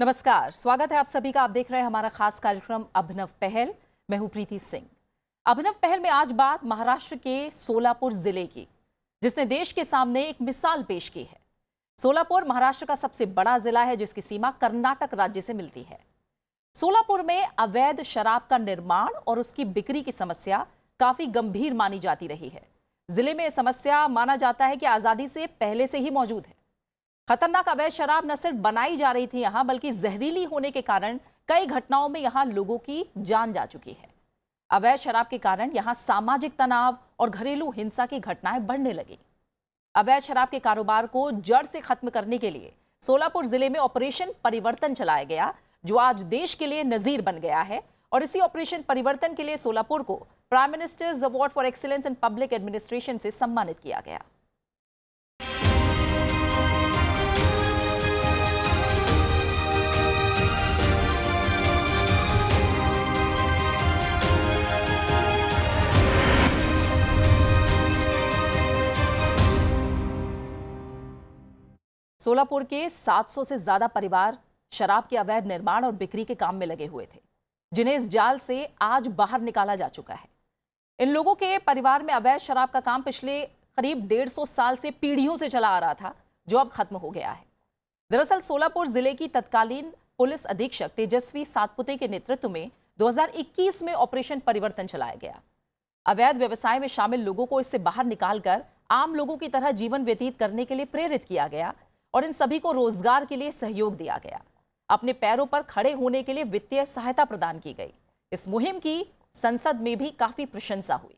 नमस्कार, स्वागत है आप सभी का। आप देख रहे हैं हमारा खास कार्यक्रम अभिनव पहल। मैं हूं प्रीति सिंह। अभिनव पहल में आज बात महाराष्ट्र के सोलापुर जिले की, जिसने देश के सामने एक मिसाल पेश की है। सोलापुर महाराष्ट्र का सबसे बड़ा जिला है, जिसकी सीमा कर्नाटक राज्य से मिलती है। सोलापुर में अवैध शराब का निर्माण और उसकी बिक्री की समस्या काफी गंभीर मानी जाती रही है। जिले में यह समस्या माना जाता है कि आजादी से पहले से ही मौजूद है। खतरनाक अवैध शराब न सिर्फ बनाई जा रही थी यहां, बल्कि जहरीली होने के कारण कई घटनाओं में यहां लोगों की जान जा चुकी है। अवैध शराब के कारण यहां सामाजिक तनाव और घरेलू हिंसा की घटनाएं बढ़ने लगी। अवैध शराब के कारोबार को जड़ से खत्म करने के लिए सोलापुर जिले में ऑपरेशन परिवर्तन चलाया गया, जो आज देश के लिए नजीर बन गया है। और इसी ऑपरेशन परिवर्तन के लिए सोलापुर को prime ministers award for excellence in public administration से सम्मानित किया गया। सोलापुर के 700 से ज्यादा परिवार शराब के अवैध निर्माण और बिक्री के काम में लगे हुए थे, जिन्हें इस जाल से आज बाहर निकाला जा चुका है। इन लोगों के परिवार में अवैध शराब का काम पिछले करीब 150 साल से पीढ़ियों से चला आ रहा था, जो अब खत्म हो गया है। दरअसल सोलापुर जिले की तत्कालीन पुलिस अधीक्षक तेजस्वी सातपुते के नेतृत्व में 2021 में ऑपरेशन परिवर्तन चलाया गया। अवैध व्यवसाय में शामिल लोगों को इससे बाहर निकालकर आम लोगों की तरह जीवन व्यतीत करने के लिए प्रेरित किया गया और इन सभी को रोजगार के लिए सहयोग दिया गया। अपने पैरों पर खड़े होने के लिए वित्तीय सहायता प्रदान की गई। इस मुहिम की संसद में भी काफी प्रशंसा हुई।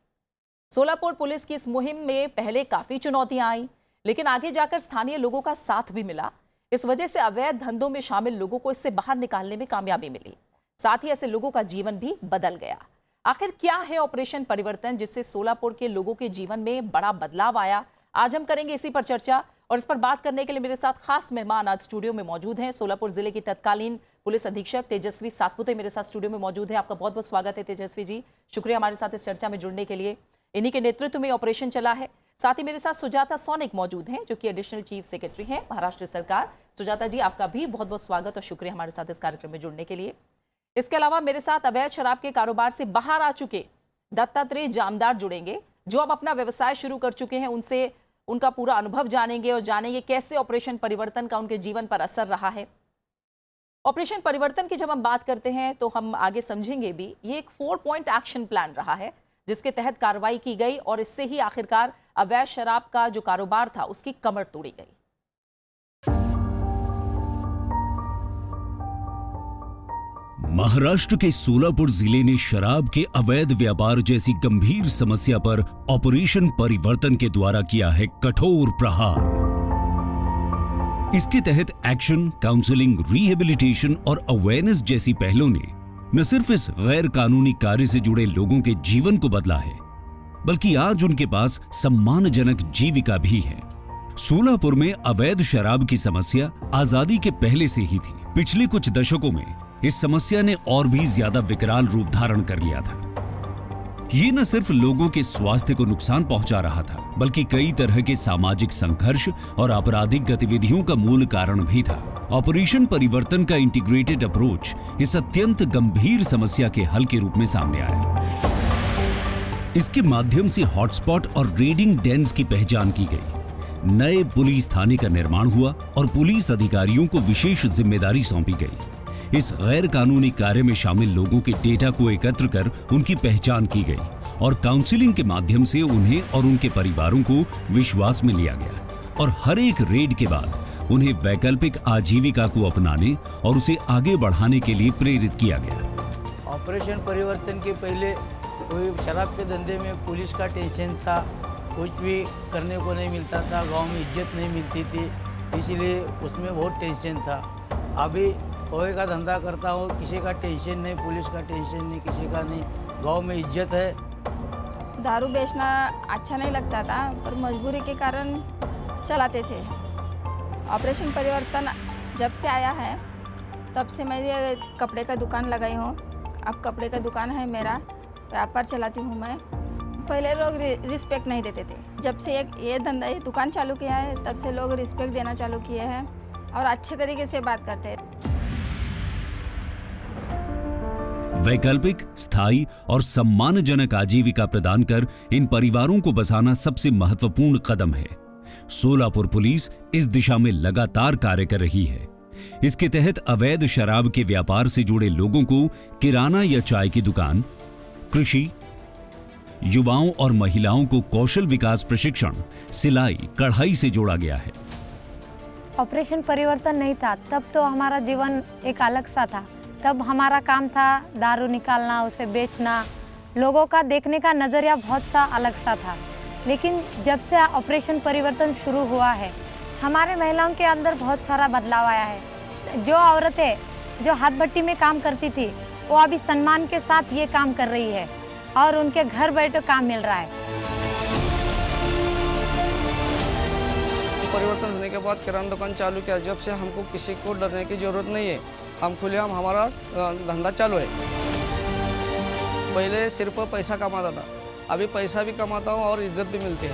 सोलापुर पुलिस की इस मुहिम में पहले काफी चुनौतियां आई, लेकिन आगे जाकर स्थानीय लोगों का साथ भी मिला। इस वजह से अवैध धंधों में शामिल लोगों को इससे बाहर निकालने में कामयाबी मिली। साथ ही ऐसे लोगों का जीवन भी बदल गया। आखिर क्या है ऑपरेशन परिवर्तन, जिससे सोलापुर के लोगों के जीवन में बड़ा बदलाव आया? आज हम करेंगे इसी पर चर्चा, और इस पर बात करने के लिए मेरे साथ खास मेहमान आज स्टूडियो में मौजूद हैं। सोलापुर जिले की तत्कालीन पुलिस अधीक्षक तेजस्वी सातपुते मेरे साथ स्टूडियो में मौजूद हैं। आपका बहुत बहुत स्वागत है तेजस्वी जी, शुक्रिया हमारे साथ इस चर्चा में जुड़ने के लिए। इन्हीं के नेतृत्व में ऑपरेशन चला है। साथ ही मेरे साथ सुजाता सोनिक मौजूद हैं, जो कि एडिशनल चीफ सेक्रेटरी हैं महाराष्ट्र सरकार। सुजाता जी, आपका भी बहुत बहुत स्वागत और शुक्रिया हमारे साथ इस कार्यक्रम में जुड़ने के लिए। इसके अलावा मेरे साथ अवैध शराब के कारोबार से बाहर आ चुके दत्तात्रेय जामदार जुड़ेंगे, जो अब अपना व्यवसाय शुरू कर चुके हैं। उनसे उनका पूरा अनुभव जानेंगे और जानेंगे कैसे ऑपरेशन परिवर्तन का उनके जीवन पर असर रहा है। ऑपरेशन परिवर्तन की जब हम बात करते हैं तो हम आगे समझेंगे भी। ये एक 4 पॉइंट एक्शन प्लान रहा है, जिसके तहत कार्रवाई की गई और इससे ही आखिरकार अवैध शराब का जो कारोबार था उसकी कमर तोड़ी गई। महाराष्ट्र के सोलापुर जिले ने शराब के अवैध व्यापार जैसी गंभीर समस्या पर ऑपरेशन परिवर्तन के द्वारा किया है कठोर प्रहार। इसके तहत एक्शन, काउंसलिंग, रिहेबिलिटेशन और अवेयरनेस जैसी पहलों ने न सिर्फ इस गैर कानूनी कार्य से जुड़े लोगों के जीवन को बदला है, बल्कि आज उनके पास सम्मानजनक जीविका भी है। सोलापुर में अवैध शराब की समस्या आजादी के पहले से ही थी। पिछले कुछ दशकों में इस समस्या ने और भी ज्यादा विकराल रूप धारण कर लिया था। ये न सिर्फ लोगों के स्वास्थ्य को नुकसान पहुंचा रहा था, बल्कि कई तरह के सामाजिक संघर्ष और आपराधिक गतिविधियों का मूल कारण भी था। ऑपरेशन परिवर्तन का इंटीग्रेटेड अप्रोच इस अत्यंत गंभीर समस्या के हल के रूप में सामने आया। इसके माध्यम से हॉटस्पॉट और रेडिंग डेन्स की पहचान की गई, नए पुलिस थाने का निर्माण हुआ और पुलिस अधिकारियों को विशेष जिम्मेदारी सौंपी गई। इस गैर कानूनी कार्य में शामिल लोगों के डेटा को एकत्र कर उनकी पहचान की गई और काउंसलिंग के माध्यम से उन्हें और उनके परिवारों को विश्वास में लिया गया और हर एक रेड के बाद उन्हें वैकल्पिक आजीविका को अपनाने और उसे आगे बढ़ाने के लिए प्रेरित किया गया। ऑपरेशन परिवर्तन के पहले कोई शराब के धंधे में पुलिस का टेंशन था, कुछ भी करने को नहीं मिलता था, गांव में इज्जत नहीं मिलती थी, इसलिए उसमें बहुत टेंशन था। अभी कोई का धंधा करता हूँ, किसी का टेंशन नहीं, पुलिस का टेंशन नहीं, किसी का नहीं, गांव में इज्जत है। दारू बेचना अच्छा नहीं लगता था, पर मजबूरी के कारण चलाते थे। ऑपरेशन परिवर्तन जब से आया है तब से मैं ये कपड़े का दुकान लगाई हूँ। अब कपड़े का दुकान है मेरा, व्यापार चलाती हूँ मैं। पहले लोग रिस्पेक्ट नहीं देते थे। जब से ये धंधा, ये दुकान चालू किया है, तब से लोग रिस्पेक्ट देना चालू किए हैं और अच्छे तरीके से बात करते हैं। वैकल्पिक, स्थायी और सम्मानजनक आजीविका प्रदान कर इन परिवारों को बसाना सबसे महत्वपूर्ण कदम है। सोलापुर पुलिस इस दिशा में लगातार कार्य कर रही है। इसके तहत अवैध शराब के व्यापार से जुड़े लोगों को किराना या चाय की दुकान, कृषि, युवाओं और महिलाओं को कौशल विकास प्रशिक्षण, सिलाई, कढ़ाई से जोड़ा गया है। ऑपरेशन परिवर्तन नहीं था तब तो हमारा जीवन एक अलग सा था। तब हमारा काम था दारू निकालना, उसे बेचना, लोगों का देखने का नज़रिया बहुत सा अलग सा था। लेकिन जब से ऑपरेशन परिवर्तन शुरू हुआ है, हमारे महिलाओं के अंदर बहुत सारा बदलाव आया है। जो औरतें जो हाथ भट्टी में काम करती थी, वो अभी सम्मान के साथ ये काम कर रही है और उनके घर बैठे काम मिल रहा है। परिवर्तन होने के बाद किराना दुकान चालू किया, जब से हमको किसी को डरने की जरूरत नहीं है। हम खुलेआम हमारा धंधा चालू है। पहले सिर्फ पैसा कमाता था, अभी पैसा भी कमाता हूँ और इज्जत भी मिलती है।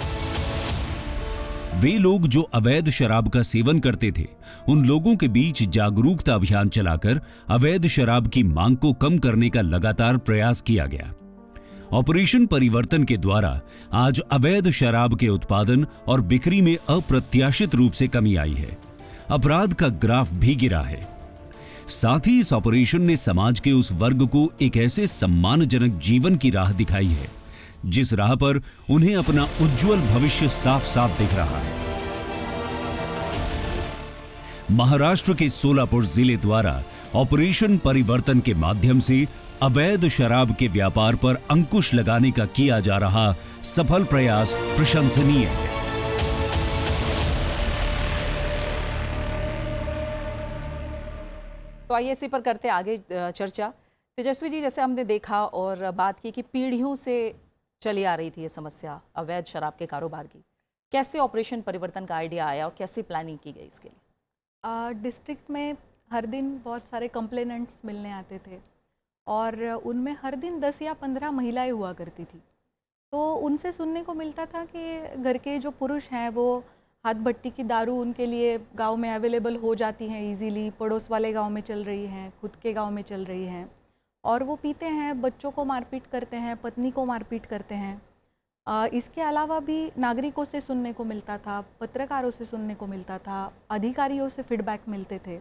वे लोग जो अवैध शराब का सेवन करते थे, उन लोगों के बीच जागरूकता अभियान चलाकर अवैध शराब की मांग को कम करने का लगातार प्रयास किया गया। ऑपरेशन परिवर्तन के द्वारा आज अवैध शराब के उत्पादन और बिक्री में अप्रत्याशित रूप से कमी आई है। अपराध का ग्राफ भी गिरा है। साथ ही इस ऑपरेशन ने समाज के उस वर्ग को एक ऐसे सम्मानजनक जीवन की राह दिखाई है, जिस राह पर उन्हें अपना उज्जवल भविष्य साफ साफ दिख रहा है। महाराष्ट्र के सोलापुर जिले द्वारा ऑपरेशन परिवर्तन के माध्यम से अवैध शराब के व्यापार पर अंकुश लगाने का किया जा रहा सफल प्रयास प्रशंसनीय है। तो आइए इसी पर करते आगे चर्चा। तेजस्वी जी, जैसे हमने देखा और बात की कि पीढ़ियों से चली आ रही थी ये समस्या अवैध शराब के कारोबार की, कैसे ऑपरेशन परिवर्तन का आइडिया आया और कैसे प्लानिंग की गई इसके लिए? डिस्ट्रिक्ट में हर दिन बहुत सारे कंप्लेनेंट्स मिलने आते थे और उनमें हर दिन 10 या 15 महिलाएं हुआ करती थी। तो उनसे सुनने को मिलता था कि घर के जो पुरुष हैं वो हाथ भट्टी की दारू उनके लिए गांव में अवेलेबल हो जाती हैं इजीली, पड़ोस वाले गांव में चल रही हैं, खुद के गांव में चल रही हैं और वो पीते हैं, बच्चों को मारपीट करते हैं, पत्नी को मारपीट करते हैं। इसके अलावा भी नागरिकों से सुनने को मिलता था, पत्रकारों से सुनने को मिलता था, अधिकारियों से फीडबैक मिलते थे।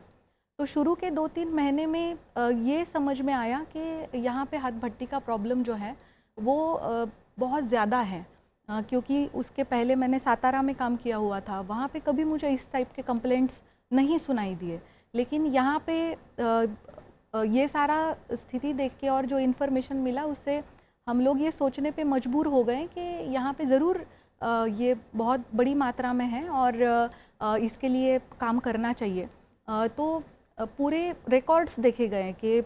तो शुरू के 2-3 महीने में ये समझ में आया कि यहाँ पे हाथ भट्टी का प्रॉब्लम जो है वो बहुत ज़्यादा है, क्योंकि उसके पहले मैंने सातारा में काम किया हुआ था, वहाँ पे कभी मुझे इस टाइप के कंप्लेंट्स नहीं सुनाई दिए। लेकिन यहाँ पे ये सारा स्थिति देख के और जो इन्फॉर्मेशन मिला उससे हम लोग ये सोचने पे मजबूर हो गए कि यहाँ पे ज़रूर ये बहुत बड़ी मात्रा में है और इसके लिए काम करना चाहिए। तो पूरे रिकॉर्ड्स देखे गए कि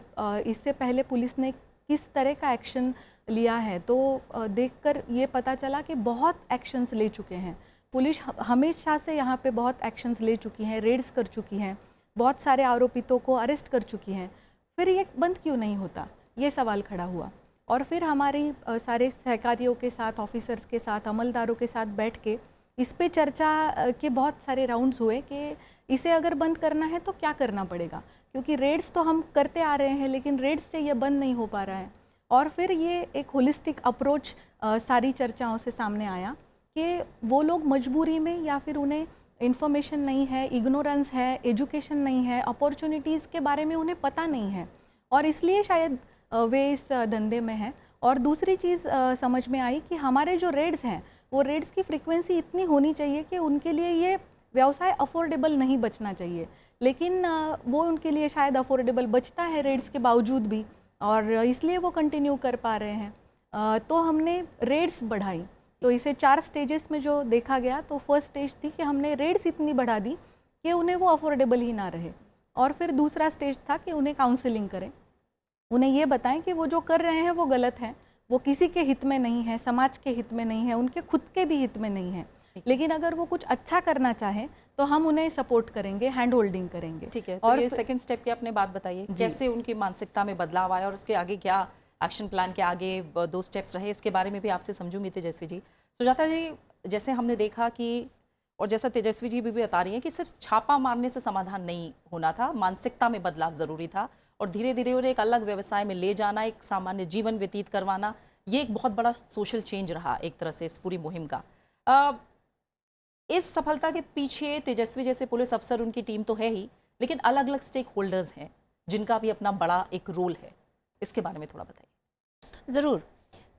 इससे पहले पुलिस ने किस तरह का एक्शन लिया है। तो देखकर ये पता चला कि बहुत एक्शंस ले चुके हैं पुलिस, हमेशा से यहाँ पे बहुत एक्शंस ले चुकी हैं, रेड्स कर चुकी हैं, बहुत सारे आरोपितों को अरेस्ट कर चुकी हैं। फिर ये बंद क्यों नहीं होता, ये सवाल खड़ा हुआ। और फिर हमारी सारे सहकारियों के साथ, ऑफिसर्स के साथ, अमलदारों के साथ बैठ के इस पे चर्चा के बहुत सारे राउंड्स हुए कि इसे अगर बंद करना है तो क्या करना पड़ेगा, क्योंकि रेड्स तो हम करते आ रहे हैं लेकिन रेड्स से ये बंद नहीं हो पा रहा है। और फिर ये एक होलिस्टिक अप्रोच सारी चर्चाओं से सामने आया कि वो लोग मजबूरी में या फिर उन्हें इन्फॉर्मेशन नहीं है, इग्नोरेंस है, एजुकेशन नहीं है, अपॉर्चुनिटीज़ के बारे में उन्हें पता नहीं है और इसलिए शायद वे इस धंधे में हैं। और दूसरी चीज़ समझ में आई कि हमारे जो रेड्स हैं वो रेड्स की फ्रीक्वेंसी इतनी होनी चाहिए कि उनके लिए ये व्यवसाय अफोर्डेबल नहीं बचना चाहिए, लेकिन वो उनके लिए शायद अफोर्डेबल बचता है रेड्स के बावजूद भी और इसलिए वो कंटिन्यू कर पा रहे हैं। तो हमने रेड्स बढ़ाई। तो इसे 4 स्टेजेस में जो देखा गया, तो फर्स्ट स्टेज थी कि हमने रेड्स इतनी बढ़ा दी कि उन्हें वो अफोर्डेबल ही ना रहे। और फिर दूसरा स्टेज था कि उन्हें काउंसलिंग करें, उन्हें ये बताएं कि वो जो कर रहे हैं वो गलत है, वो किसी के हित में नहीं है, समाज के हित में नहीं है, उनके खुद के भी हित में नहीं है। लेकिन अगर वो कुछ अच्छा करना चाहें तो हम उन्हें सपोर्ट करेंगे, हैंड होल्डिंग करेंगे। ठीक है, तो और ये सेकंड स्टेप की आपने बात बताइए, कैसे उनकी मानसिकता में बदलाव आया और उसके आगे क्या एक्शन प्लान के आगे 2 स्टेप्स रहे, इसके बारे में भी आपसे समझूंगी तेजस्वी जी। सुजाता जी, जैसे हमने देखा कि और जैसा तेजस्वी जी भी बता रही हैं कि सिर्फ छापा मारने से समाधान नहीं होना था, मानसिकता में बदलाव ज़रूरी था और धीरे धीरे उन्हें एक अलग व्यवसाय में ले जाना, एक सामान्य जीवन व्यतीत करवाना, ये एक बहुत बड़ा सोशल चेंज रहा एक तरह से इस पूरी मुहिम का। इस सफलता के पीछे तेजस्वी जैसे पुलिस अफसर, उनकी टीम तो है ही, लेकिन अलग अलग स्टेक होल्डर्स हैं जिनका भी अपना बड़ा एक रोल है। इसके बारे में थोड़ा बताइए। ज़रूर।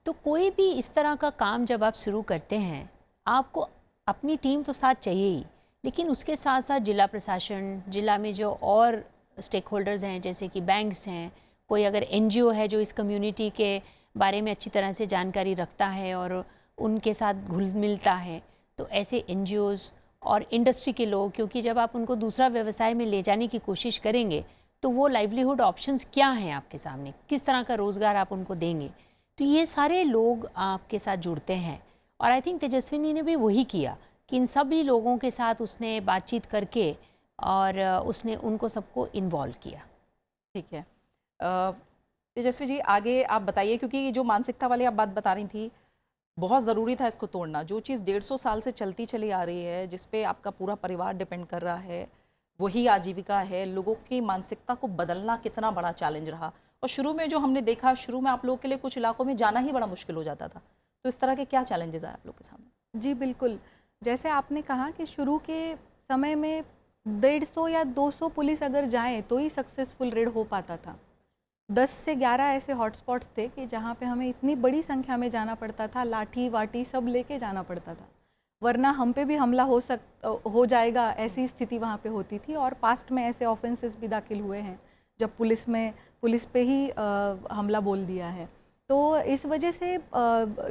तो कोई भी इस तरह का काम जब आप शुरू करते हैं, आपको अपनी टीम तो साथ चाहिए ही, लेकिन उसके साथ साथ जिला प्रशासन, जिला में जो और स्टेक होल्डर्स हैं जैसे कि बैंक्स हैं, कोई अगर एनजीओ है जो इस कम्युनिटी के बारे में अच्छी तरह से जानकारी रखता है और उनके साथ घुल मिलता है, तो ऐसे एनजीओज़ और इंडस्ट्री के लोग, क्योंकि जब आप उनको दूसरा व्यवसाय में ले जाने की कोशिश करेंगे तो वो लाइवलीहुड ऑप्शंस क्या हैं आपके सामने, किस तरह का रोज़गार आप उनको देंगे, तो ये सारे लोग आपके साथ जुड़ते हैं। और आई थिंक तेजस्विनी ने भी वही किया कि इन सभी लोगों के साथ उसने बातचीत करके और उसने उनको सबको इन्वॉल्व किया। ठीक है। तेजस्वी जी, आगे आप बताइए, क्योंकि जो मानसिकता वाली आप बात बता रही थी, बहुत ज़रूरी था इसको तोड़ना। जो चीज़ 150 साल से चलती चली आ रही है, जिस पे आपका पूरा परिवार डिपेंड कर रहा है, वही आजीविका है। लोगों की मानसिकता को बदलना कितना बड़ा चैलेंज रहा। और शुरू में जो हमने देखा, शुरू में आप लोगों के लिए कुछ इलाकों में जाना ही बड़ा मुश्किल हो जाता था। तो इस तरह के क्या चैलेंजेस आए आप लोग के सामने? जी बिल्कुल, जैसे आपने कहा कि शुरू के समय में 150 या 200 पुलिस अगर जाएं तो ही सक्सेसफुल रेड हो पाता था। 10 से 11 ऐसे हॉटस्पॉट्स थे कि जहाँ पे हमें इतनी बड़ी संख्या में जाना पड़ता था, लाठी वाठी सब लेके जाना पड़ता था, वरना हम पे भी हमला हो जाएगा, ऐसी स्थिति वहाँ पे होती थी। और पास्ट में ऐसे ऑफेंसेस भी दाखिल हुए हैं जब पुलिस पे ही हमला बोल दिया है। तो इस वजह से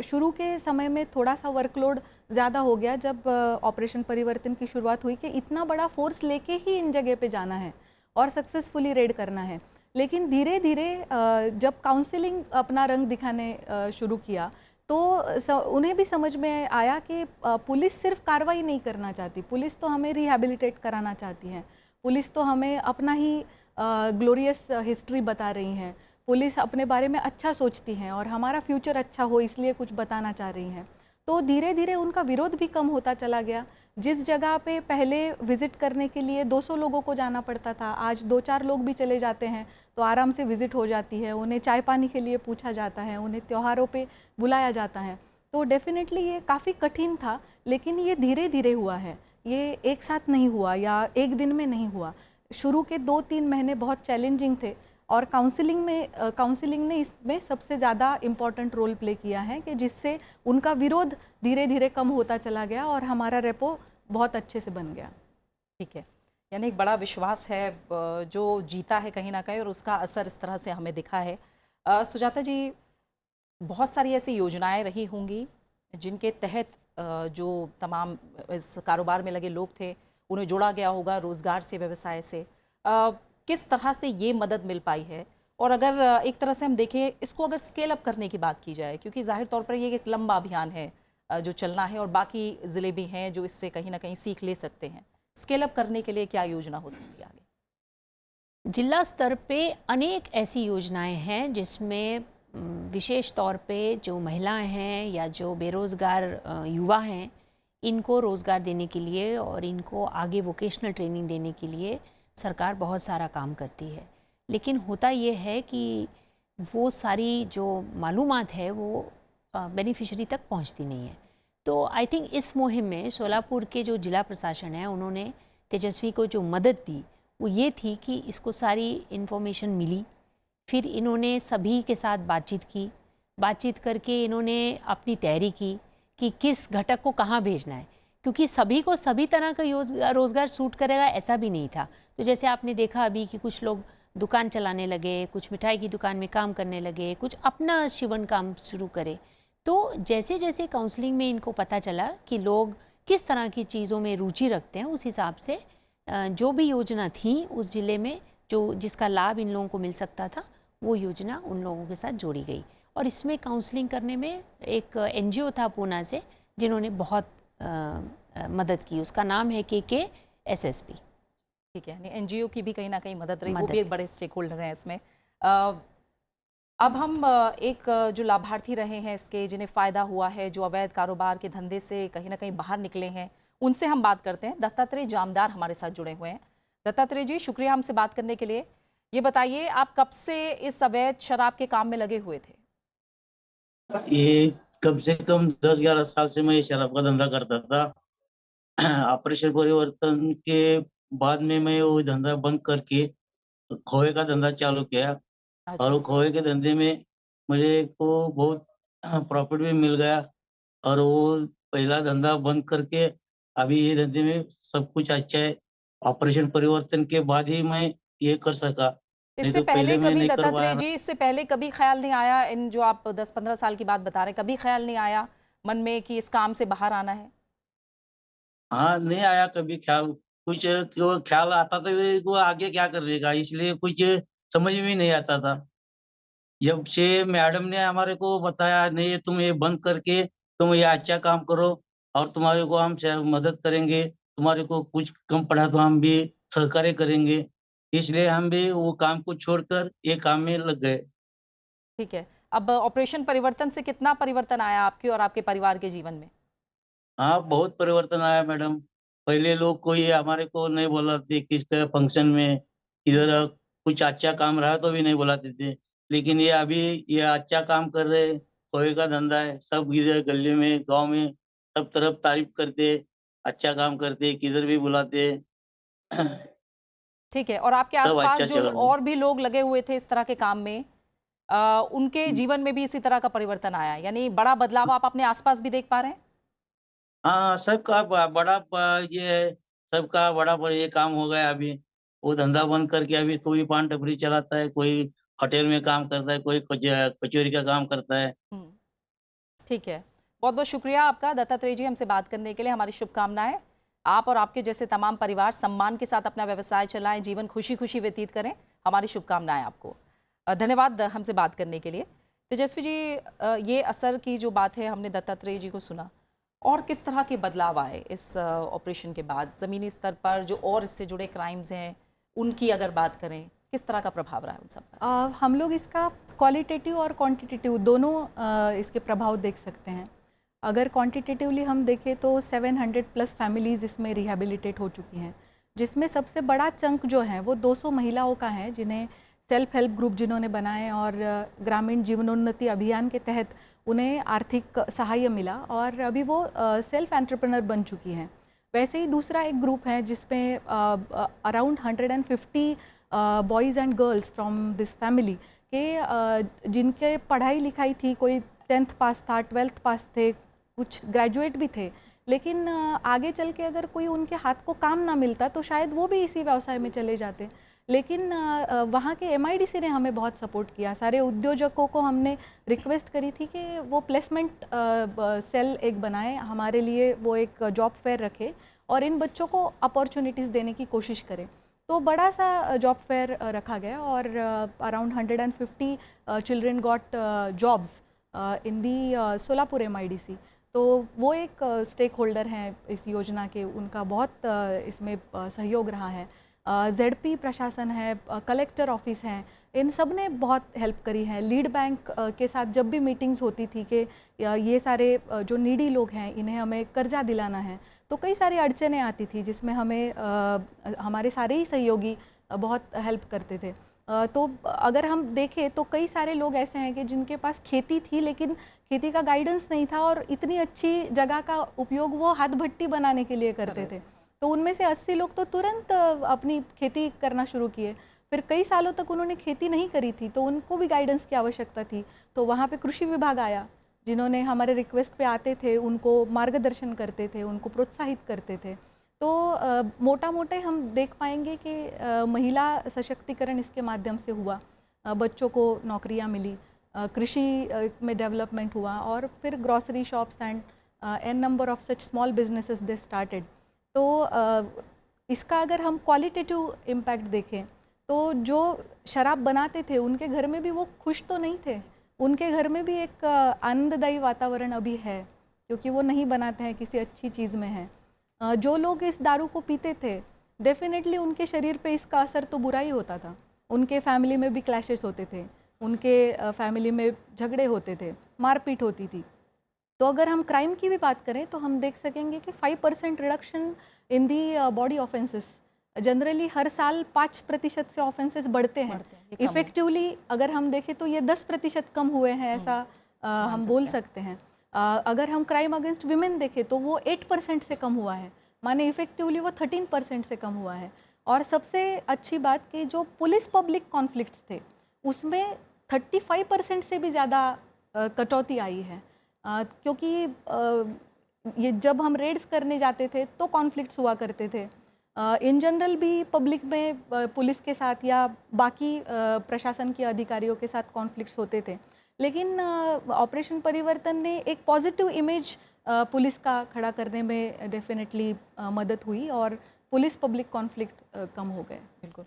शुरू के समय में थोड़ा सा वर्कलोड ज़्यादा हो गया जब ऑपरेशन परिवर्तन की शुरुआत हुई कि इतना बड़ा फोर्स लेके ही इन जगह पे जाना है और सक्सेसफुली रेड करना है। लेकिन धीरे धीरे जब काउंसलिंग अपना रंग दिखाने शुरू किया तो उन्हें भी समझ में आया कि पुलिस सिर्फ कार्रवाई नहीं करना चाहती, पुलिस तो हमें रिहैबिलिटेट कराना चाहती है, पुलिस तो हमें अपना ही ग्लोरियस हिस्ट्री बता रही हैं, पुलिस अपने बारे में अच्छा सोचती हैं और हमारा फ्यूचर अच्छा हो इसलिए कुछ बताना चाह रही हैं। तो धीरे धीरे उनका विरोध भी कम होता चला गया। जिस जगह पे पहले विज़िट करने के लिए 200 लोगों को जाना पड़ता था, आज 2-4 लोग भी चले जाते हैं तो आराम से विज़िट हो जाती है। उन्हें चाय पानी के लिए पूछा जाता है, उन्हें त्योहारों पे बुलाया जाता है। तो डेफिनेटली ये काफ़ी कठिन था, लेकिन ये धीरे धीरे हुआ है, ये एक साथ नहीं हुआ या एक दिन में नहीं हुआ। शुरू के 2-3 महीने बहुत चैलेंजिंग थे और काउंसलिंग ने इसमें सबसे ज़्यादा इम्पॉर्टेंट रोल प्ले किया है कि जिससे उनका विरोध धीरे धीरे कम होता चला गया और हमारा रेपो बहुत अच्छे से बन गया। ठीक है, यानी एक बड़ा विश्वास है जो जीता है कहीं ना कहीं और उसका असर इस तरह से हमें दिखा है। सुजाता जी, बहुत सारी ऐसी योजनाएं रही होंगी जिनके तहत जो तमाम इस कारोबार में लगे लोग थे उन्हें जोड़ा गया होगा रोज़गार से, व्यवसाय से। किस तरह से ये मदद मिल पाई है? और अगर एक तरह से हम देखें इसको, अगर स्केल अप करने की बात की जाए, क्योंकि जाहिर तौर पर ये एक लंबा अभियान है जो चलना है और बाकी ज़िले भी हैं जो इससे कहीं ना कहीं सीख ले सकते हैं, स्केल अप करने के लिए क्या योजना हो सकती है आगे? जिला स्तर पे अनेक ऐसी योजनाएं हैं जिसमें विशेष तौर पे जो महिलाएं हैं या जो बेरोज़गार युवा हैं, इनको रोज़गार देने के लिए और इनको आगे वोकेशनल ट्रेनिंग देने के लिए सरकार बहुत सारा काम करती है। लेकिन होता ये है कि वो सारी जो मालूमात है वो बेनिफिशरी तक पहुंचती नहीं है। तो आई थिंक इस मुहिम में सोलापुर के जो जिला प्रशासन है उन्होंने तेजस्वी को जो मदद दी वो ये थी कि इसको सारी इन्फॉर्मेशन मिली, फिर इन्होंने सभी के साथ बातचीत करके इन्होंने अपनी तैयारी की कि किस घटक को कहाँ भेजना है, क्योंकि सभी को सभी तरह का रोज़गार सूट करेगा ऐसा भी नहीं था। तो जैसे आपने देखा अभी कि कुछ लोग दुकान चलाने लगे, कुछ मिठाई की दुकान में काम करने लगे, कुछ अपना शिवन काम शुरू करे। तो जैसे जैसे काउंसलिंग में इनको पता चला कि लोग किस तरह की चीज़ों में रुचि रखते हैं, उस हिसाब से जो भी योजना थी उस ज़िले में जिसका लाभ इन लोगों को मिल सकता था वो योजना उन लोगों के साथ जोड़ी गई। और इसमें काउंसलिंग करने में एक एनजीओ था पूना से जिन्होंने बहुत मदद की, उसका नाम है KKSSP। ठीक है, यानी एनजीओ की भी कहीं ना कहीं मदद रही, वो भी एक बड़े स्टेक होल्डर हैं इसमें। अब हम एक जो लाभार्थी रहे हैं इसके, जिन्हें फ़ायदा हुआ है, जो अवैध कारोबार के धंधे से कहीं ना कहीं बाहर निकले हैं, उनसे हम बात करते हैं। दत्तात्रेय जामदार हमारे साथ जुड़े हुए हैं। दत्तात्रेय जी, शुक्रिया हमसे बात करने के लिए। ये बताइए, आप कब से इस अवैध शराब के काम में लगे हुए थे? ये कम से कम 10-11 साल से मैं ये शराब का धंधा करता था। ऑपरेशन परिवर्तन के बाद में मैं वो धंधा बंद करके खोए का धंधा चालू किया और अच्छा। वो खोए के धंधे में मुझे को बहुत प्रॉफ़िट भी मिल गया और वो पहला धंधा बंद करके अभी ये धंधे में सब कुछ अच्छा है। ऑपरेशन परिवर्तन के बाद ही मैं ये कर सका, नहीं इससे तो पहले पहले मैं कभी नहीं कर दत्तात्रेय पाया। जी, इससे पहले कभी ख्याल नहीं आया, इन जो आप 10-15 साल की बात बता रहे हैं, कभी ख्याल नहीं आया मन में कि इस काम से बाहर आना है? हाँ, नहीं आया कभी ख़्याल, कुछ वो ख़्याल आता तो ये वो आगे क्या करेगा, इसलिए कुछ समझ में ही नहीं आता था। जब से मैडम ने हमारे को बताया, नहीं तुम ये बंद करके तुम ये अच्छा काम करो और तुम्हारे को हम मदद करेंगे, तुम्हारे को कुछ कम पड़ा तो हम भी सहकार्य करेंगे। इसलिए हम भी वो काम को छोड़कर ये काम में लग गए। ठीक है। अब ऑपरेशन परिवर्तन से कितना परिवर्तन आया आपके और आपके परिवार के जीवन में? हाँ, बहुत परिवर्तन आया मैडम। पहले लोग कोई हमारे को नहीं बुलाते किसके फंक्शन में, हुँ। इधर कुछ अच्छा काम रहा तो भी नहीं बुलाते थे। लेकिन ये अभी ये अच्छा काम कर रहे हैं, पोहे का धंधा है, सब इधर गली में, गाँव में सब तरफ तारीफ़ करते, अच्छा काम करते, किधर भी बुलाते। ठीक है, और आपके सब आस-पास अच्छा जो चल रहा है। और भी लोग लगे हुए थे इस तरह के काम में, उनके जीवन में भी इसी तरह का परिवर्तन आया? यानी बड़ा बदलाव आप अपने आस-पास भी देख पा रहे हैं? हाँ, सबका बड़ा ये है, सबका बड़ा ये काम हो गया अभी। वो धंधा बंद करके अभी कोई पान टपरी चलाता है, कोई होटल में काम करता है, कोई कचौरी का काम करता है। हुँ। ठीक है। बहुत-बहुत शुक्रिया आपका दत्तात्रेय जी, हमसे बात करने के लिए। हमारी शुभकामनाएँ। आप और आपके जैसे तमाम परिवार सम्मान के साथ अपना व्यवसाय चलाएँ, जीवन खुशी-खुशी व्यतीत करें। हमारी शुभकामनाएँ आपको। धन्यवाद हमसे बात करने के लिए। तेजस्वी जी, ये असर की जो बात है, हमने दत्तात्रेय जी को सुना। और किस तरह के बदलाव आए इस ऑपरेशन के बाद? ज़मीनी स्तर पर जो और इससे जुड़े क्राइम्स हैं, उनकी अगर बात करें, किस तरह का प्रभाव रहा है उन सब पर? हम लोग इसका क्वालिटेटिव और क्वांटिटेटिव दोनों इसके प्रभाव देख सकते हैं। अगर क्वांटिटेटिवली हम देखें तो 700 प्लस फैमिलीज़ इसमें रिहैबिलिटेट हो चुकी हैं, जिसमें सबसे बड़ा चंक जो है वो 200 महिलाओं का है, जिन्हें सेल्फ हेल्प ग्रुप जिन्होंने बनाए और ग्रामीण जीवनोन्नति अभियान के तहत उन्हें आर्थिक सहायता मिला और अभी वो सेल्फ एंटरप्रेन्योर बन चुकी हैं। वैसे ही दूसरा एक ग्रुप है जिसमें around 150 boys and girls from this family के जिनके पढ़ाई लिखाई थी, कोई 10th पास था, 12th पास थे, कुछ ग्रेजुएट भी थे, लेकिन आगे चल के अगर कोई उनके हाथ को काम ना मिलता तो शायद वो भी इसी व्यवसाय में चले जाते। लेकिन वहाँ के MIDC ने हमें बहुत सपोर्ट किया। सारे उद्योजकों को हमने रिक्वेस्ट करी थी कि वो प्लेसमेंट सेल एक बनाएं, हमारे लिए वो एक जॉब फेयर रखे और इन बच्चों को अपॉर्चुनिटीज़ देने की कोशिश करें। तो बड़ा सा जॉब फेयर रखा गया और around 150 children got jobs in the Solapur MIDC। तो वो एक स्टेक होल्डर हैं इस योजना के, उनका बहुत इसमें सहयोग रहा है। ZP प्रशासन है, कलेक्टर ऑफिस हैं, इन सब ने बहुत हेल्प करी है। लीड बैंक के साथ जब भी मीटिंग्स होती थी कि ये सारे जो नीडी लोग हैं इन्हें हमें कर्जा दिलाना है, तो कई सारी अड़चनें आती थी जिसमें हमें हमारे सारे ही सहयोगी बहुत हेल्प करते थे। तो अगर हम देखें तो कई सारे लोग ऐसे हैं कि जिनके पास खेती थी लेकिन खेती का गाइडेंस नहीं था और इतनी अच्छी जगह का उपयोग वो हाथ भट्टी बनाने के लिए करते थे। तो उनमें से 80 लोग तो तुरंत अपनी खेती करना शुरू किए। फिर कई सालों तक उन्होंने खेती नहीं करी थी तो उनको भी गाइडेंस की आवश्यकता थी। तो वहाँ पे कृषि विभाग आया, जिन्होंने हमारे रिक्वेस्ट पे आते थे, उनको मार्गदर्शन करते थे, उनको प्रोत्साहित करते थे। तो मोटा मोटे हम देख पाएंगे कि महिला सशक्तिकरण इसके माध्यम से हुआ, बच्चों को नौकरियां मिली, कृषि में डेवलपमेंट हुआ और फिर grocery shops and an number of such small businesses they started. तो इसका अगर हम क्वालिटेटिव इम्पैक्ट देखें तो जो शराब बनाते थे उनके घर में भी वो खुश तो नहीं थे, उनके घर में भी एक आनंददायी वातावरण अभी है क्योंकि वो नहीं बनाते हैं, किसी अच्छी चीज़ में है। जो लोग इस दारू को पीते थे डेफिनेटली उनके शरीर पे इसका असर तो बुरा ही होता था। उनके फैमिली में भी क्लैशेस होते थे, उनके फैमिली में झगड़े होते थे, मारपीट होती थी। तो अगर हम क्राइम की भी बात करें तो हम देख सकेंगे कि 5% reduction in the body offences generally हर साल 5% से ऑफेंसेस बढ़ते हैं। ये कम है। इफेक्टिवली अगर हम देखें तो ये 10% कम हुए हैं, ऐसा हम बोल सकते हैं। अगर हम क्राइम अगेंस्ट विमेन देखें तो वो 8% से कम हुआ है, माने इफेक्टिवली वो 13% से कम हुआ है। और सबसे अच्छी बात कि जो पुलिस पब्लिक कॉन्फ्लिक्ट्स थे उसमें 35% से भी ज़्यादा कटौती आई है। क्योंकि ये जब हम रेड्स करने जाते थे तो कॉन्फ्लिक्ट्स हुआ करते थे। इन जनरल भी पब्लिक में पुलिस के साथ या बाकी प्रशासन के अधिकारियों के साथ कॉन्फ्लिक्ट्स होते थे, लेकिन ऑपरेशन परिवर्तन ने एक पॉजिटिव इमेज पुलिस का खड़ा करने में डेफिनेटली मदद हुई और पुलिस पब्लिक कॉन्फ्लिक्ट कम हो गए। बिल्कुल।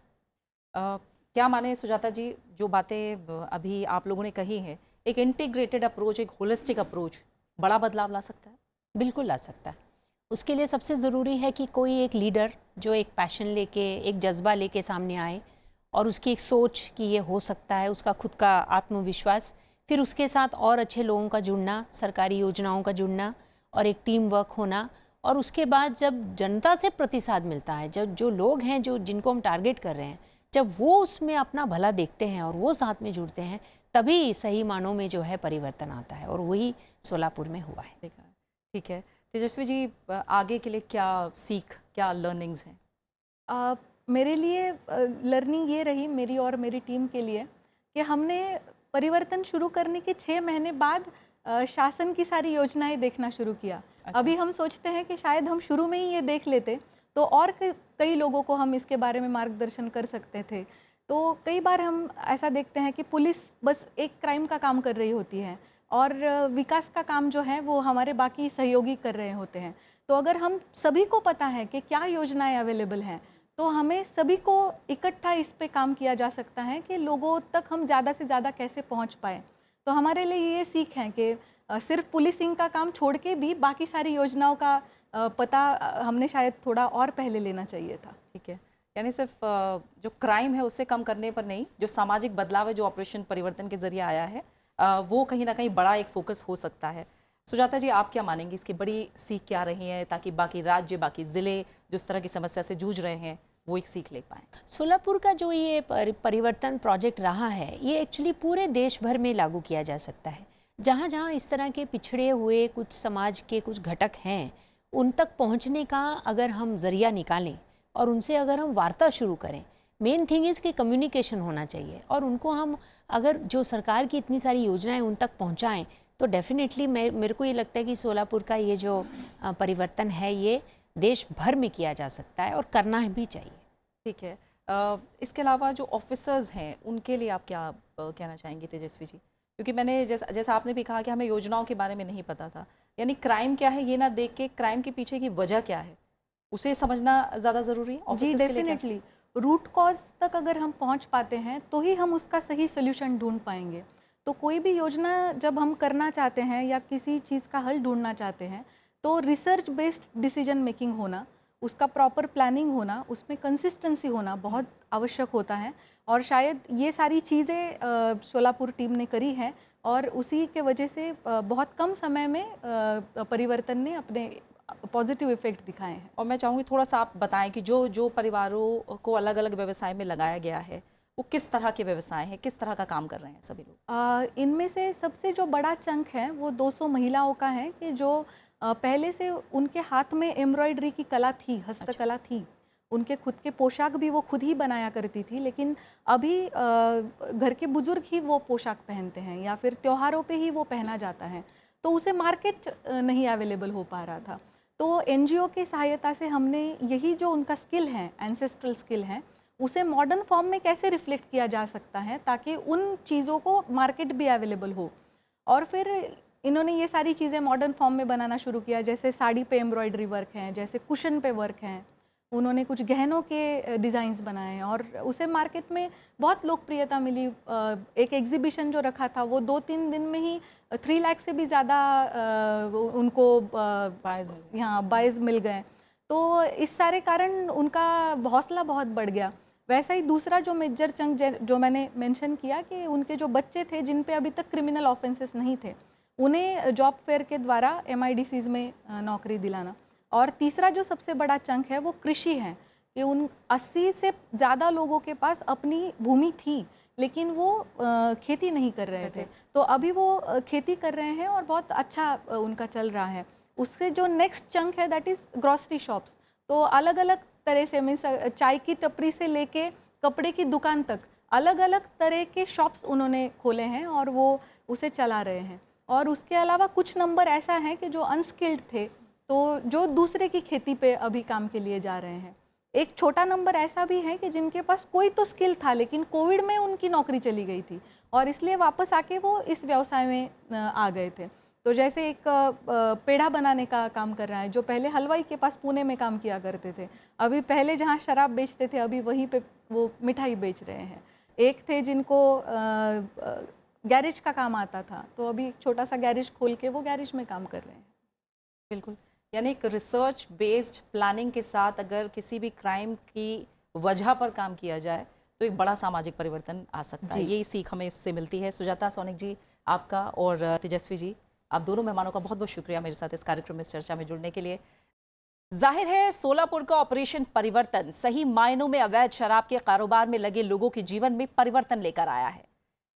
क्या माने सुजाता जी, जो बातें अभी आप लोगों ने कही हैं, एक इंटीग्रेटेड अप्रोच, एक होलिस्टिक अप्रोच बड़ा बदलाव ला सकता है? बिल्कुल ला सकता है। उसके लिए सबसे ज़रूरी है कि कोई एक लीडर जो एक पैशन लेके, एक जज्बा लेके सामने आए और उसकी एक सोच कि ये हो सकता है, उसका खुद का आत्मविश्वास, फिर उसके साथ और अच्छे लोगों का जुड़ना, सरकारी योजनाओं का जुड़ना और एक टीम वर्क होना। और उसके बाद जब जनता से प्रतिसाद मिलता है, जब जो लोग हैं जो जिनको हम टारगेट कर रहे हैं, जब वो उसमें अपना भला देखते हैं और वो साथ में जुड़ते हैं, तभी सही मानों में जो है परिवर्तन आता है। और वही सोलापुर में हुआ है। देखा है। ठीक है तेजस्वी जी, आगे के लिए क्या सीख, क्या लर्निंग्स हैं? मेरे लिए लर्निंग ये रही, मेरी और मेरी टीम के लिए, कि हमने परिवर्तन शुरू करने के 6 महीने बाद शासन की सारी योजनाएं देखना शुरू किया। अच्छा। अभी हम सोचते हैं कि शायद हम शुरू में ही ये देख लेते तो और कई लोगों को हम इसके बारे में मार्गदर्शन कर सकते थे। तो कई बार हम ऐसा देखते हैं कि पुलिस बस एक क्राइम का काम कर रही होती है और विकास का काम जो है वो हमारे बाकी सहयोगी कर रहे होते हैं। तो अगर हम सभी को पता है कि क्या योजनाएं अवेलेबल हैं, तो हमें सभी को इकट्ठा इस पे काम किया जा सकता है कि लोगों तक हम ज़्यादा से ज़्यादा कैसे पहुंच पाए। तो हमारे लिए ये सीख है कि सिर्फ पुलिसिंग का काम छोड़ के भी बाकी सारी योजनाओं का पता हमने शायद थोड़ा और पहले लेना चाहिए था। ठीक है, यानी सिर्फ जो क्राइम है उससे कम करने पर नहीं, जो सामाजिक बदलाव है जो ऑपरेशन परिवर्तन के जरिए आया है, वो कहीं ना कहीं बड़ा एक फोकस हो सकता है। सुजाता जी, आप क्या मानेंगे, इसकी बड़ी सीख क्या रही है ताकि बाकी राज्य, बाकी ज़िले जिस तरह की समस्या से जूझ रहे हैं वो एक सीख ले पाएँ? सोलापुर का जो ये परिवर्तन प्रोजेक्ट रहा है, ये एक्चुअली पूरे देश भर में लागू किया जा सकता है। जहाँ जहाँ इस तरह के पिछड़े हुए कुछ समाज के कुछ घटक हैं, उन तक पहुँचने का अगर हम ज़रिया निकालें और उनसे अगर हम वार्ता शुरू करें, मेन थिंग इज़ कि कम्युनिकेशन होना चाहिए और उनको हम अगर जो सरकार की इतनी सारी योजनाएं उन तक पहुंचाएं, तो डेफिनेटली मेरे को ये लगता है कि सोलापुर का ये जो परिवर्तन है ये देश भर में किया जा सकता है और करना भी चाहिए। ठीक है, इसके अलावा जो ऑफिसर्स हैं उनके लिए आप क्या कहना चाहेंगे तेजस्वी जी? क्योंकि मैंने जैसा आपने भी कहा कि हमें योजनाओं के बारे में नहीं पता था, यानी क्राइम क्या है ये ना देख के क्राइम के पीछे की वजह क्या है उसे समझना ज़्यादा ज़रूरी है। जी डेफिनेटली, रूट कॉज तक अगर हम पहुंच पाते हैं तो ही हम उसका सही सोल्यूशन ढूंढ पाएंगे। तो कोई भी योजना जब हम करना चाहते हैं या किसी चीज़ का हल ढूंढना चाहते हैं, तो रिसर्च बेस्ड डिसीजन मेकिंग होना, उसका प्रॉपर प्लानिंग होना, उसमें कंसिस्टेंसी होना बहुत आवश्यक होता है। और शायद ये सारी चीज़ें सोलापुर टीम ने करी हैं और उसी के वजह से बहुत कम समय में परिवर्तन ने अपने पॉजिटिव इफेक्ट दिखाए हैं। और मैं चाहूँगी थोड़ा सा आप बताएं कि जो परिवारों को अलग अलग व्यवसाय में लगाया गया है वो किस तरह के व्यवसाय हैं, किस तरह का काम कर रहे हैं सभी लोग? इनमें से सबसे जो बड़ा चंक है वो 200 महिलाओं का है कि जो पहले से उनके हाथ में एम्ब्रॉयडरी की कला थी, हस्तकला थी, उनके खुद के पोशाक भी वो खुद ही बनाया करती थी। लेकिन अभी घर के बुजुर्ग ही वो पोशाक पहनते हैं या फिर त्योहारों पे ही वो पहना जाता है, तो उसे मार्केट नहीं अवेलेबल हो पा रहा था। तो एनजीओ की सहायता से हमने यही जो उनका स्किल है, एंसेस्ट्रल स्किल है, उसे मॉडर्न फॉर्म में कैसे रिफ्लेक्ट किया जा सकता है ताकि उन चीज़ों को मार्केट भी अवेलेबल हो। और फिर इन्होंने ये सारी चीज़ें मॉडर्न फॉर्म में बनाना शुरू किया, जैसे साड़ी पे एम्ब्रॉयडरी वर्क हैं, जैसे कुशन पे वर्क हैं, उन्होंने कुछ गहनों के डिज़ाइंस बनाए और उसे मार्केट में बहुत लोकप्रियता मिली। एक एग्जीबिशन जो रखा था वो 2-3 दिन में ही 3 लाख से भी ज़्यादा उनको यहाँ बाइज मिल गए। तो इस सारे कारण उनका हौसला बहुत बढ़ गया। वैसा ही दूसरा जो मेजर चंक जो मैंने मेंशन किया कि उनके जो बच्चे थे जिन पे अभी तक क्रिमिनल ऑफेंसेस नहीं थे, उन्हें जॉब फेयर के द्वारा MIDCs में नौकरी दिलाना। और तीसरा जो सबसे बड़ा चंक है वो कृषि है, कि उन 80 से ज़्यादा लोगों के पास अपनी भूमि थी, लेकिन वो खेती नहीं कर रहे थे। तो अभी वो खेती कर रहे हैं और बहुत अच्छा उनका चल रहा है। उससे जो नेक्स्ट चंक है दैट इज़ ग्रॉसरी शॉप्स। तो अलग अलग तरह से मीन्स चाय की टपरी से लेके कपड़े की दुकान तक अलग अलग तरह के शॉप्स उन्होंने खोले हैं और वो उसे चला रहे हैं। और उसके अलावा कुछ नंबर ऐसा है कि जो अनस्किल्ड थे, तो जो दूसरे की खेती पे अभी काम के लिए जा रहे हैं। एक छोटा नंबर ऐसा भी है कि जिनके पास कोई तो स्किल था लेकिन कोविड में उनकी नौकरी चली गई थी और इसलिए वापस आके वो इस व्यवसाय में आ गए थे। तो जैसे एक पेड़ा बनाने का काम कर रहा है, जो पहले हलवाई के पास पुणे में काम किया करते थे, अभी पहले जहाँ शराब बेचते थे अभी वहीं पे वो मिठाई बेच रहे हैं। एक थे जिनको गैरेज का काम आता था, तो अभी एक छोटा सा गैरेज खोल के वो गैरेज में काम कर रहे हैं। बिल्कुल, यानी एक रिसर्च बेस्ड प्लानिंग के साथ अगर किसी भी क्राइम की वजह पर काम किया जाए तो एक बड़ा सामाजिक परिवर्तन आ सकता है। यही सीख हमें इससे मिलती है। सुजाता सोनिक जी आपका और तेजस्वी जी, आप दोनों मेहमानों का बहुत बहुत शुक्रिया मेरे साथ इस कार्यक्रम में, इस चर्चा में जुड़ने के लिए। जाहिर है सोलापुर का ऑपरेशन परिवर्तन सही मायनों में अवैध शराब के कारोबार में लगे लोगों के जीवन में परिवर्तन लेकर आया है।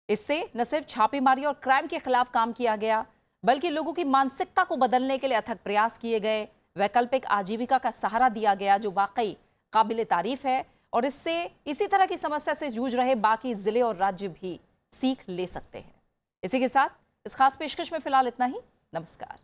इससे न सिर्फ छापेमारी और क्राइम के खिलाफ काम किया गया, बल्कि लोगों की मानसिकता को बदलने के लिए अथक प्रयास किए गए, वैकल्पिक आजीविका का सहारा दिया गया, जो वाकई काबिल तारीफ है। और इससे इसी तरह की समस्या से जूझ रहे बाकी जिले और राज्य भी सीख ले सकते हैं। इसी के साथ इस खास पेशकश में फिलहाल इतना ही। नमस्कार।